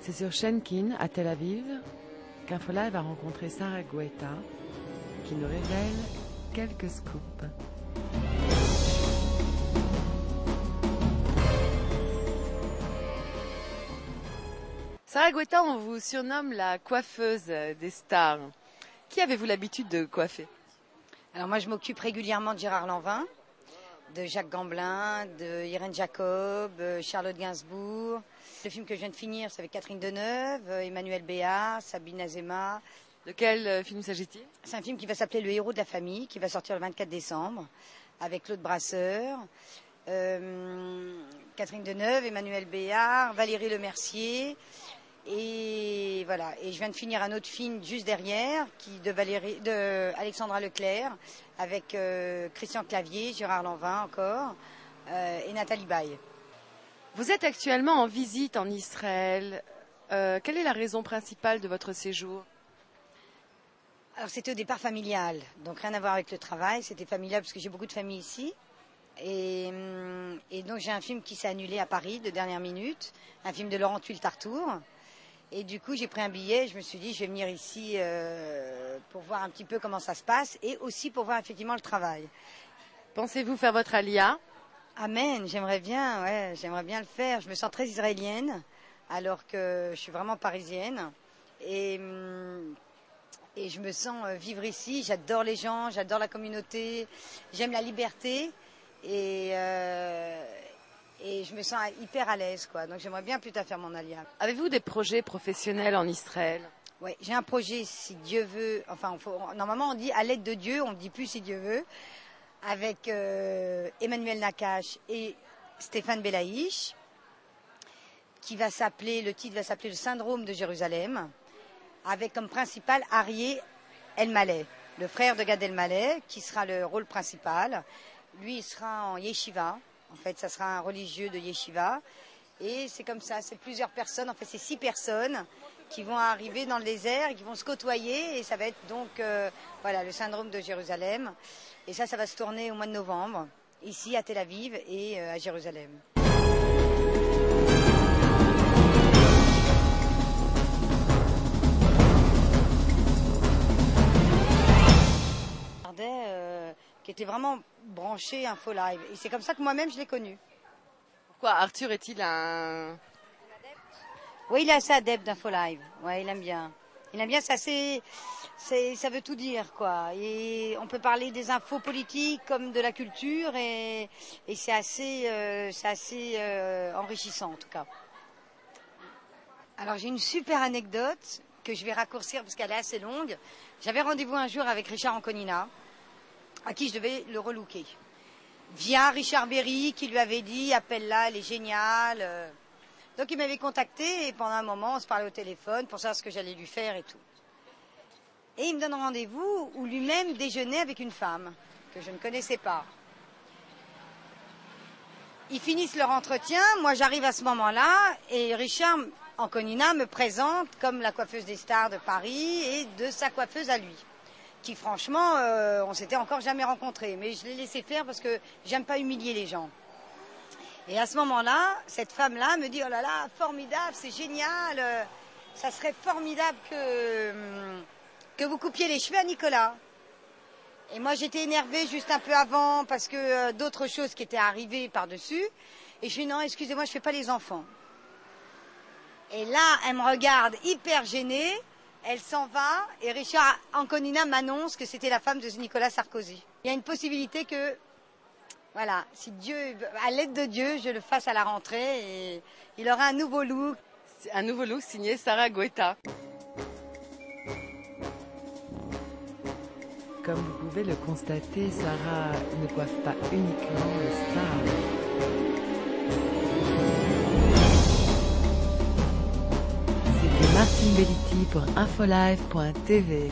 C'est sur Shenkin, à Tel Aviv, qu'Infolive a rencontré Sarah Guetta, qui nous révèle quelques scoops. Sarah Guetta, on vous surnomme la coiffeuse des stars. Qui avez-vous l'habitude de coiffer? Alors moi, je m'occupe régulièrement de Gérard Lanvin, de Jacques Gamblin, de Irène Jacob, Charlotte Gainsbourg. Le film que je viens de finir, c'est avec Catherine Deneuve, Emmanuel Béard, Sabine Azéma. De quel film s'agit-il? C'est un film qui va s'appeler Le héros de la famille, qui va sortir le 24 décembre, avec Claude Brasseur, Catherine Deneuve, Emmanuel Béard, Valérie Lemercier. Et voilà. Et je viens de finir un autre film juste derrière, de Alexandra Leclerc, avec Christian Clavier, Gérard Lanvin encore, et Nathalie Baye. Vous êtes actuellement en visite en Israël. Quelle est la raison principale de votre séjour? Alors c'était au départ familial, donc rien à voir avec le travail. C'était familial parce que j'ai beaucoup de famille ici. Et donc j'ai un film qui s'est annulé à Paris de dernière minute, un film de Laurent Tuile-Tartour. Et du coup, j'ai pris un billet, je me suis dit, je vais venir ici pour voir un petit peu comment ça se passe et aussi pour voir effectivement le travail. Pensez-vous faire votre alia? Amen, j'aimerais bien le faire. Je me sens très israélienne alors que je suis vraiment parisienne. Et je me sens vivre ici, j'adore les gens, j'adore la communauté, j'aime la liberté et je me sens hyper à l'aise, quoi. Donc j'aimerais bien plus tard faire mon alia. Avez-vous des projets professionnels en Israël? Oui, j'ai un projet, si Dieu veut, normalement on dit à l'aide de Dieu, on ne dit plus si Dieu veut, avec Emmanuel Nakache et Stéphane Belaïch, le titre va s'appeler Le syndrome de Jérusalem, avec comme principal Arié Elmaleh, le frère de Gad Elmaleh, qui sera le rôle principal. Lui, il sera en yeshiva. En fait, ça sera un religieux de yeshiva. Et c'est comme ça, c'est plusieurs personnes, en fait, c'est 6 personnes qui vont arriver dans le désert, qui vont se côtoyer. Et ça va être donc, le syndrome de Jérusalem. Et ça va se tourner au mois de novembre, ici à Tel Aviv et à Jérusalem. Qui était vraiment branché Infolive. Et c'est comme ça que moi-même je l'ai connu. Pourquoi Arthur est-il un adepte? Oui, il est assez adepte d'Infolive. Ouais, il aime bien. Il aime bien, ça veut tout dire, quoi. Et on peut parler des infos politiques comme de la culture et c'est assez enrichissant en tout cas. Alors j'ai une super anecdote que je vais raccourcir parce qu'elle est assez longue. J'avais rendez-vous un jour avec Richard Anconina, à qui je devais le relooker. Via Richard Berry, qui lui avait dit « appelle-la, elle est géniale ». Donc il m'avait contacté et pendant un moment, on se parlait au téléphone pour savoir ce que j'allais lui faire et tout. Et il me donne rendez-vous où lui-même déjeunait avec une femme que je ne connaissais pas. Ils finissent leur entretien, moi j'arrive à ce moment-là et Richard Anconina me présente comme la coiffeuse des stars de Paris et de sa coiffeuse à lui. Qui franchement, on s'était encore jamais rencontrés. Mais je l'ai laissé faire parce que j'aime pas humilier les gens. Et à ce moment-là, cette femme-là me dit « Oh là là, formidable, c'est génial, ça serait formidable que vous coupiez les cheveux à Nicolas. » Et moi, j'étais énervée juste un peu avant parce que d'autres choses qui étaient arrivées par-dessus. Et je dis « Non, excusez-moi, je fais pas les enfants. » Et là, elle me regarde hyper gênée. Elle s'en va et Richard Anconina m'annonce que c'était la femme de Nicolas Sarkozy. Il y a une possibilité que, voilà, si Dieu, à l'aide de Dieu, je le fasse à la rentrée et il aura un nouveau look. Un nouveau look signé Sarah Guetta. Comme vous pouvez le constater, Sarah ne coiffe pas uniquement les stars. Martine Belliti pour infolive.tv.